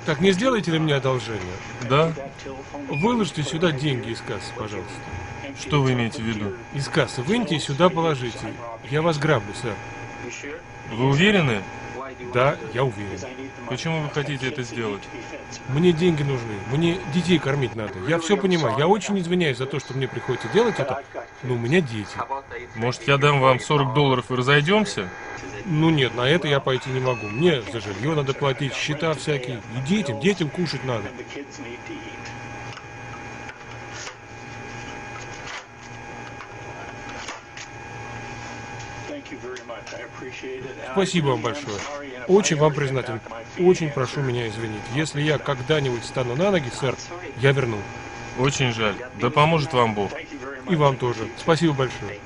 Так, не сделаете ли мне одолжение? Да? Выложите сюда деньги из кассы, пожалуйста. Что вы имеете в виду? Из кассы выньте и сюда положите. Я вас граблю, сэр. Вы уверены? Да, я уверен. Почему вы хотите это сделать? Мне деньги нужны. Мне детей кормить надо. Я все понимаю. Я очень извиняюсь за то, что мне приходится делать это, но у меня дети. Может, я дам вам $40 и разойдемся? Ну нет, на это я пойти не могу. Мне за жилье надо платить, счета всякие. И детям кушать надо. Спасибо вам большое. Очень вам признателен. Очень прошу меня извинить. Если я когда-нибудь встану на ноги, сэр, я верну. Очень жаль. Да поможет вам Бог. И вам тоже. Спасибо большое.